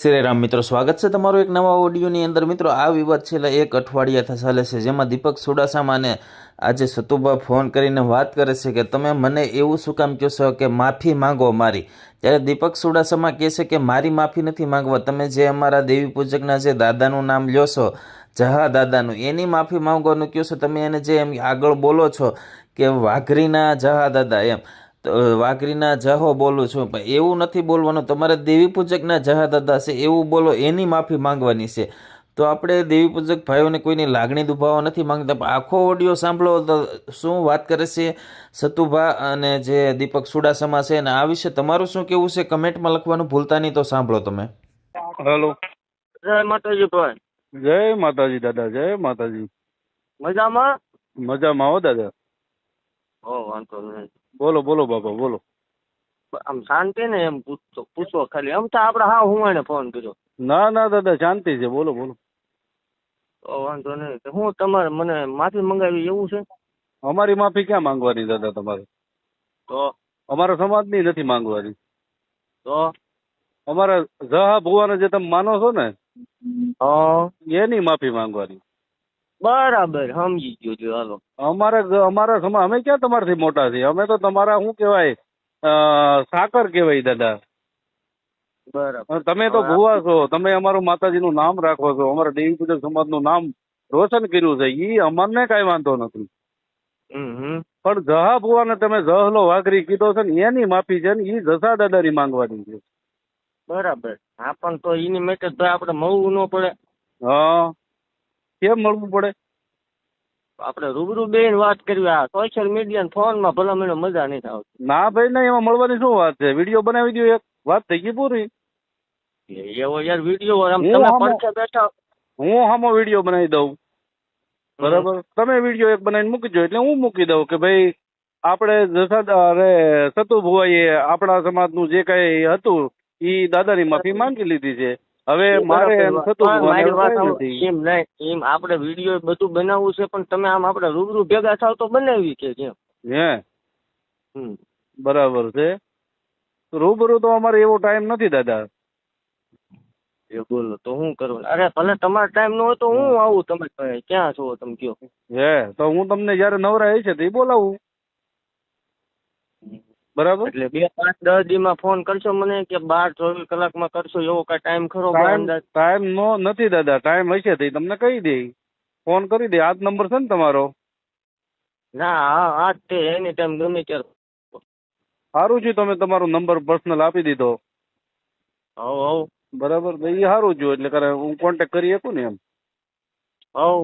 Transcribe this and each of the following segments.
શ્રી રામ મિત્રો, સ્વાગત છે તમારું એક નવા ઓડિયોની અંદર. મિત્રો, આ વિવાદ છેલ્લા એક અઠવાડિયાથી ચાલે છે, જેમાં દીપક ચુડાસમાને આજે સતુભા ફોન કરીને વાત કરે છે કે તમે મને એવું શું કામ કહો છો કે માફી માંગો મારી. ત્યારે દીપક ચુડાસમા કહે છે કે મારી માફી નથી માંગવા, તમે જે અમારા દેવી પૂજકના જે દાદાનું નામ લ્યો છો, જહા દાદાનું, એની માફી માંગવાનું કહો છો. તમે એને જે એમ આગળ બોલો છો કે વાઘરીના જહા દાદા, એમ તો વાઘરીના જહો બોલું છું, પણ એવું નથી બોલવાનું. તમારે દેવી પૂજકના જહા દાદા છે એવું બોલો, એની માફી માંગવાની છે. તો આપણે દેવી પૂજક ભાઈઓને કોઈની લાગણી દુભાવવા નથી માંગતા, પણ આખો ઓડિયો સાંભળો તો શું વાત કરે છે સતુભા અને જે દીપક ચુડાસમા છે, અને આ વિશે તમારું શું કેવું છે કમેન્ટમાં લખવાનું ભૂલતા નહીં. તો સાંભળો તમે. હેલો. જય માતાજી ભાઈ. જય માતાજી દાદા, જય માતાજી. મજામાં? મજામાં હો દાદા. વાંધો નહીં. બોલો બોલો બાપા, બોલો. આમ શાંતિ ને એમ પૂછો ખાલી. આમ તો આપણે હું એને ફોન કર્યો. ના ના દાદા, શાંતિ છે, બોલો બોલો. વાંધો નહીં. હું તમારે મને માફી મંગાવી એવું છે? અમારી માફી ક્યાં માંગવાની દાદા તમારે? તો અમારા સમાજની નથી માંગવાની. તો અમારા જહા ભુવાને જે તમે માનો છો ને, હા, એની માફી માંગવાની. બરાબર, સમજી ગયો છું. હાલો. અમારા સમાજ, અમે ક્યાં તમારાથી મોટા છીએ? અમે તો તમારા શું કહેવાય, સાકર કહેવાય દાદા. બરાબર. તમે તો ભુવા છો, તમે અમારું માતાજીનું નામ રાખો છો, અમારા દેવી પૂજક સમાજનું નામ રોશન કર્યું છે, ઈ અમને કઈ વાંધો નથી. પણ જહા ભુવાને તમે જહલો વાઘરી કીધો છે ને, એની માફી છે ને, ઈ જસા દાદાની માંગવાની છે. બરાબર. હા, પણ તો એની માટે તો આપણે મળવું ન પડે? હા, કેમ મળવું પડે? આપણે રૂબરૂ બેન વાત કરવી. આ સોશિયલ મીડિયા ફોનમાં ભલા મને મજા નહીં આવતી. ના ભાઈ ના, એમાં મળવાની શું વાત છે? વિડીયો બનાવી દો એક, વાત થઈ ગઈ પૂરી. એવો યાર વિડીયો તમે પડખે બેઠા. હું હામો વિડીયો બનાવી દઉં, બરાબર? તમે વિડીયો એક બનાવીને મૂકી દો એટલે હું મૂકી દઉં કે ભાઈ આપણે સતુ ભુવાઈએ આપણા સમાજનું જે કઈ હતું ઈ દાદાની માફી માંગી લીધી છે. હવે મારે સતુ એમ નહીં, એમ આપણે વિડીયો બધું બનાવવું છે, પણ તમે આમ આપણે રૂબરૂ ભેગા થાવ તો બનાવી કે કેમ? હે, બરાબર છે. રૂબરૂ તો અમારે એવો ટાઈમ નથી દાદા. એ બોલો તો હું કરું? અરે ભલે તમારો ટાઈમ ન હોય તો હું આવું. તમે ક્યાં છો તમે કયો? હે, તો હું તમને જયારે નવરા હશે તો એ બોલાવું, બરાબર? એટલે 2-5-10 દીમાં ફોન કરશો મને કે 12-24 કલાકમાં કરશો, એવો કઈ ટાઈમ ખરો? ટાઈમ નો નથી દાદા, ટાઈમ હશે તો તમને કહી દે, ફોન કરી દે. આ જ નંબર છે ને તમારો? ના, હા, આ જ તે. એની ટાઈમ ગમે ત્યારે. સારું છે, તમે તમારો નંબર પર્સનલ આપી દીધો, હવ બરાબર? એ સારું છે, એટલે હું કોન્ટેક્ટ કરી શકું ને એમ.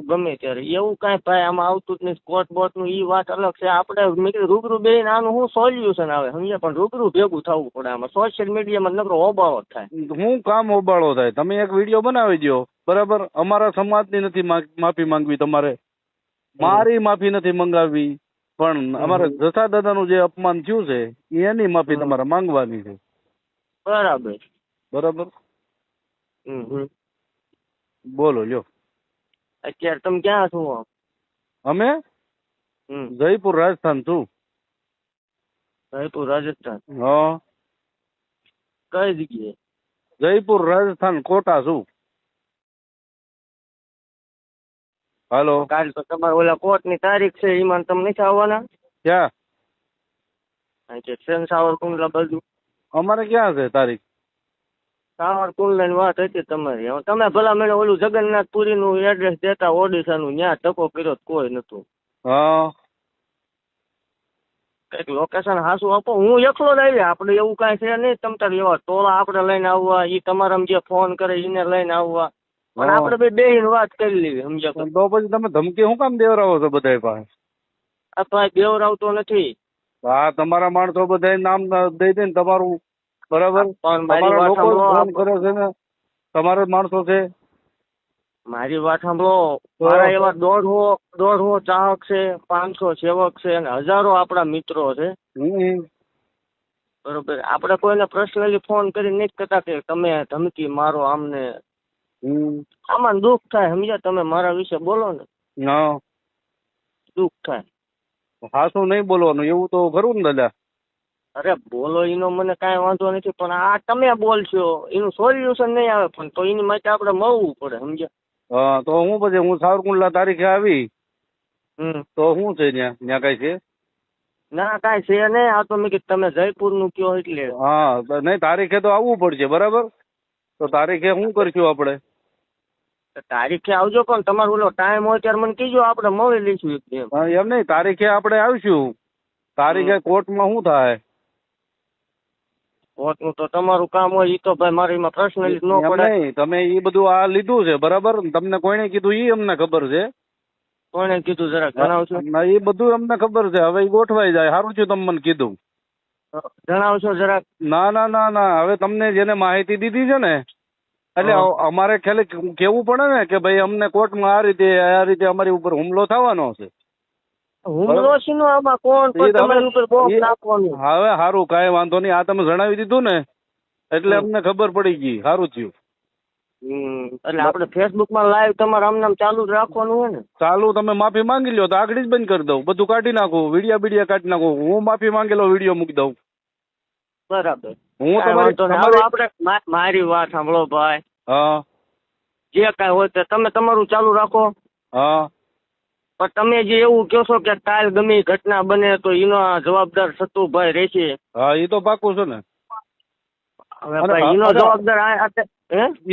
ગમે ત્યારે. એવું કાંઈ ભાઈ આમાં આવતું જ નહીં. સ્કોટ બોટ નું ઈ વાત અલગ છે. આપણે મેં કીધું રૂબરૂ બેન આનું શું સોલ્યુશન આવે સમજ્યા? પણ રૂબરૂ ભેગું થવું પડે. આમાં સોશિયલ મીડિયામાં નકરો હોબાળો જ થાય. હું કામ હોબાળો થાય? તમે એક વિડીયો બનાવી દો, બરાબર? અમારા સમાજની નથી માફી માંગવી તમારે, મારી માફી નથી મંગાવવી, પણ અમારા જસા દાદાનું જે અપમાન થયું છે એની માફી તમારે માંગવાની છે. બરાબર. બરાબર. બોલો લ્યો. અત્યારે તમે ક્યાં છો? અમે જયપુર રાજસ્થાન છું. જયપુર રાજસ્થાન? હા. કઈ જગ્યાએ? જયપુર રાજસ્થાન, કોટા છું. હાલો. કાલ તો તમારે ઓલા કોર્ટ ની તારીખ છે, એમાં તમે નથી આવવાના? ક્યાં? સાવરકુંડલા બાજુ. અમારે ક્યાં છે તારીખ? સાવરકુંડલા ની વાત હતી તમારી. તમે ભલા મને ઓલું જગન્નાથપુરી નું એડ્રેસ દેતા ઓડિશા નું, ત્યાં ટકો કર્યો કોઈ નતું. હા, કઈક લોકેશન હાસું આપો. હું એકલો જ આવી. આપણે એવું કાંઈ છે નહીં. તમ તાર એવા ટોળા આપણે લઈને આવવા, એ તમારા જે ફોન કરે એને લઈને આવવા, પણ આપણે બે બેહીને વાત કરી લેવી સમજ્યા? તો પછી તમે ધમકી શું કામ દેવરાવો છો બધા પાસે? આ ભાઈ બેવરાવતો નથી. હા, તમારા માણસો બધા નામ દઈ દે ને તમારું, બરાબર? તમારા લોકો ફોન કરે છે ને, તમારા માણસો છે. મારી વાત સાંભળો. મારા એવા 150 ચાહક છે, 500 સેવક છે, અને હજારો આપણા મિત્રો છે, બરોબર? આપણે કોઈને પર્સનલી ફોન કરી નથી કરતા કે તમે ધમકી મારો આમને. આમાં દુઃખ થાય સમજ્યા? તમે મારા વિશે બોલો ને, દુઃખ થાય. હાસું નહીં બોલવાનું, એવું તો ખરું ને દાદા? અરે બોલો એનો મને કાંઈ વાંધો નથી, પણ આ તમે બોલશો એનું સોલ્યુશન નહીં આવે, પણ તો એની માટે આપણે મળવું પડે, સમજ્યા? હા તો હું પછી હું સાવરકુંડલા તારીખે આવી તો શું છે ત્યાં ત્યાં કઈ છે? ના કાંઈ છે નહીં, આ તો મેં કીધું તમે જયપુરનું કયો એટલે. હા તો નહીં તારીખે તો આવવું પડશે બરાબર. તો તારીખે શું કરશું આપણે? તારીખે આવજો, પણ તમારો ઓલો ટાઈમ હોય ત્યારે મને કીજો, આપણે મળી લઈશું એક દી એમ. હા એમ નહીં તારીખે આપણે આવીશું. તારીખે કોર્ટમાં શું થાય? કોર્ટનું તો તમારું કામ હોય, એ તો ભાઈ મારે એમાં પર્સનલી ન એમ પડે. નહીં તમે એ બધું આ લીધું છે બરાબર, તમને કોઈને કીધું એ અમને ખબર છે. કોણે કીધું જરાક જણાવશો? ના એ બધું અમને ખબર છે, હવે એ ગોઠવાઈ જાય. સારું છે તમે મને કીધું. જણાવશો જરાક? ના ના ના ના હવે તમને જેને માહિતી દીધી છે ને એટલે અમારે ખ્યાલે કેવું પડે ને કે ભાઈ અમને કોર્ટમાં આ રીતે અમારી ઉપર હુમલો થવાનો છે. હુમલો છે નો આમાં કોણ પણ તમારી ઉપર બોમ્બ નાખવાનું. હવે સારું કાંઈ વાંધો નહીં, આ તમે જણાવી દીધું ને એટલે અમને ખબર પડી ગઈ. સારું થયું. એટલે આપણે ફેસબુક માં લાઈવ તમારે આમ ચાલુ જ રાખવાનું હોય ને? ચાલુ તમે માફી માંગી લ્યો તો આગળ જ બંધ કરી દઉં, બધું કાઢી નાખું, વિડીયા કાઢી નાખું, હું માફી માંગેલો વિડીયો મૂકી દઉં. બરાબર. હું આપણે મારી વાત સાંભળો ભાઈ. હા જે કાંઈ હોય તે તમે તમારું ચાલુ રાખો. હા પણ તમે જે એવું કહો છો કે કાલ ગમે એ ઘટના બને તો એનો જવાબદાર સતુભાઈ રહેશે. હા એ તો પાકું છે ને. હવે ભાઈ એનો જવાબદાર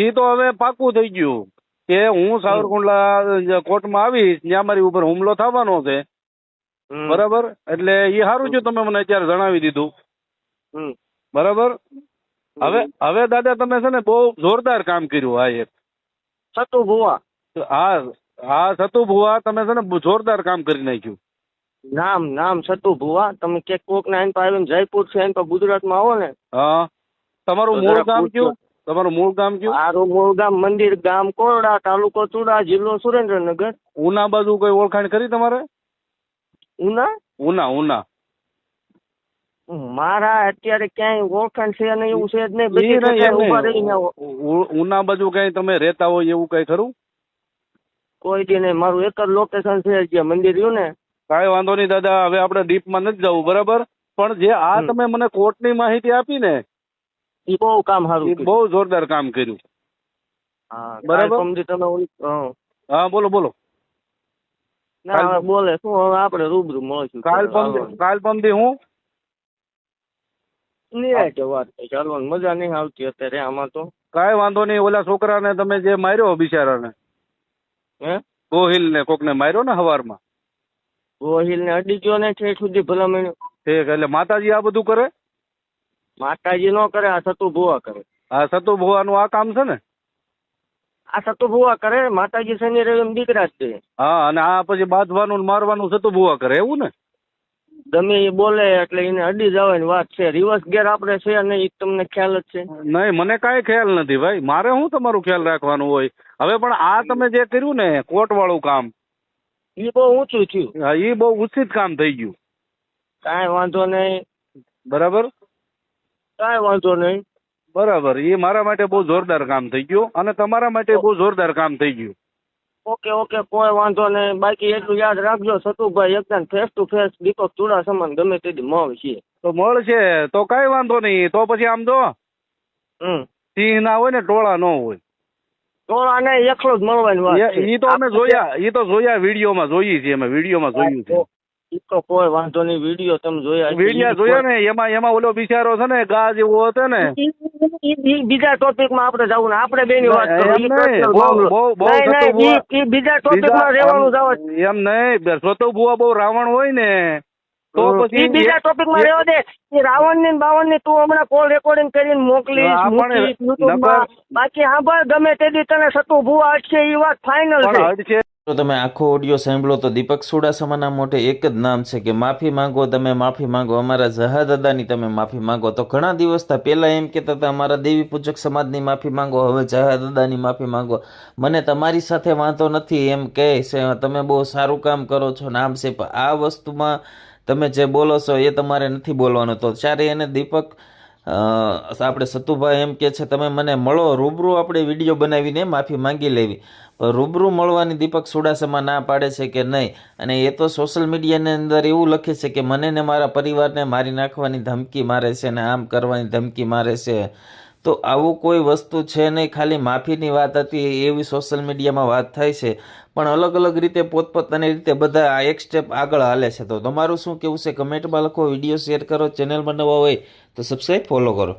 એ તો હવે પાકું થઈ ગયું કે હું સાવરકુંડલા કોર્ટમાં આવીશ, ત્યાં મારી ઉપર હુમલો થવાનો છે બરાબર. એટલે એ સારું છે તમે મને અત્યારે જણાવી દીધું બરાબર. હવે દાદા તમે છે ને બહુ જોરદાર કામ કર્યું. આ એક સતુ ભુવા. હા સતુ ભુવા તમે છે ને જોરદાર કામ કરી નાખ્યું. નામ સતુ ભુવા. તમે કે કોક ના એન પર આવીને જયપુર છે એન પર ગુજરાતમાં આવો ને. હા તમારું મૂળ ગામ કયું? તમારું મૂળ ગામ કયું? મારું મૂળ ગામ મંદિર ગામ કોરડા, તાલુકો ચુડા, જિલ્લો સુરેન્દ્રનગર. ઉના બાજુ કોઈ ઓળખાણ કરી તમારે? ઉના મારા અત્યારે ક્યાંય ઓળખાણ છે નહીં, એવું છે જ નહીં. બધી જગ્યાએ ઊભા રહીને ઉના બાજુ કઈ તમે રહેતા હોય એવું કઈ ખરું? કોઈ દી નહીં, મારું એક જ લોકેશન છે જે મંદિર રહ્યું ને. કાંઈ વાંધો નહીં દાદા, હવે આપણે ડીપમાં નથી જવું બરાબર. પણ જે આ તમે મને કોર્ટની માહિતી આપી ને એ બહુ કામ સારું, બહુ જોરદાર કામ કર્યું બરાબર. તમે હા બોલો. ના બોલે શું, હવે આપણે રૂબરૂ મળશું. કાલ પમદી હું વાત ચાલવાની મજા નહીં આવતી અત્યારે આમાં તો. કાંઈ વાંધો નહીં. ઓલા છોકરાને તમે જે માર્યો બિચારાને, ગોહિલ ને કોક ને માર્યો ને હવારમાં, ગોહિલ ને અડી ગયો ને ઠેઠ સુધી ભલામણ. ઠીક. એટલે માતાજી આ બધું કરે? માતાજી નો કરે, આ સતુ ભુવા કરે. આ સતુ ભુવાનું આ કામ છે ને? આ સતુ ભુવા કરે. માતાજી શનિ રવિ દીકરા જ છે. હા અને આ પછી બાંધવાનું ને મારવાનું સતુ ભુવા કરે એવું ને? ગમે એ બોલે એટલે એને અડી જવાની વાત છે. રિવર્સ ગેર આપણે છે નહીં, તમને ખ્યાલ જ છે? નહીં મને કાંઈ ખ્યાલ નથી ભાઈ, મારે શું તમારું ખ્યાલ રાખવાનું હોય. હવે પણ આ તમે જે કર્યું ને કોર્ટ વાળું કામ, એ બહુ ઊંચું થયું. એ બહુ ઉચિત કામ થઈ ગયું. કાંઈ વાંધો નહીં બરાબર. કાંઈ વાંધો નહીં બરાબર. એ મારા માટે બહુ જોરદાર કામ થઈ ગયું અને તમારા માટે બહુ જોરદાર કામ થઈ ગયું. ઓકે કોઈ વાંધો નહીં. બાકી એટલું યાદ રાખજો સતુભાઈ, એકદમ ફેસ ટુ ફેસ દીપક ચુડાસમાને ગમે તે મળશે તો મળશે તો કાંઈ વાંધો નહીં. તો પછી આમ જો સિંહ ના હોય ને ટોળા ન હોય. ટોળા ને એકલો જ મળવાની વાત છે. એ તો અમે જોયા વિડીયોમાં જોઈએ છીએ, અમે વિડીયોમાં જોયું છે. એ તો કોઈ વાંધો નહીં, વિડીયો તમે જોયા ને એમાં ઓલો બિચારો છે ને ગા જેવો હતો ને. બીજા ટોપિક માં આપણે જવું ને, આપણે બે ની વાત બીજા ટોપિક માં રહેવાનું જવા એમ નહીં. સતુ ભુવા બહુ રાવણ હોય ને તો પછી બીજા ટોપિક માં રહેવા દે. રાવણ ની બાવન ની તું હમણાં કોલ રેકોર્ડિંગ કરીને મોકલીશ. બાકી હા ભાઈ ગમે તે દી તને સતુ ભુવા અટશે એ વાત ફાઇનલ છે. તો તમે આખો ઓડિયો સાંભળો તો દીપક ચુડાસમાના મોઢે એક જ નામ છે કે માફી માંગો, તમે માફી માંગો, અમારા જહા દાદાની તમે માફી માંગો. તો ઘણા દિવસ પહેલા એમ કહેતા હતા અમારા દેવી પૂજક સમાજની માફી માંગો, હવે જહા દાદાની માફી માંગો. મને તમારી સાથે વાંધો નથી એમ કહે છે, તમે બહુ સારું કામ કરો છો નામ છે, પણ આ વસ્તુમાં તમે જે બોલો છો એ તમારે નથી બોલવાનું. તો ત્યારે એને દીપક આપણે સતુભાઈ એમ કે છે તમે મને મળો રૂબરૂ, આપણે વિડીયો બનાવીને માફી માંગી લેવી. પણ રૂબરૂ મળવાની દીપક ચુડાસમા ના પાડે છે કે નહીં. અને એ તો સોશિયલ મીડિયાની અંદર એવું લખે છે કે મને ને મારા પરિવારને મારી નાખવાની ધમકી મારે છે ને આમ કરવાની ધમકી મારે છે. તો આવું કોઈ વસ્તુ છે નહીં, ખાલી માફીની વાત હતી એવી સોશિયલ મીડિયામાં વાત થાય છે. પણ અલગ અલગ રીતે પોતપોતાની રીતે બધા આ એક સ્ટેપ આગળ હાલે છે. તો તમારું શું કેવું છે કમેન્ટમાં લખો, વિડીયો શેર કરો, ચેનલમાં નવા હોય તો સબસ્ક્રાઈબ ફોલો કરો.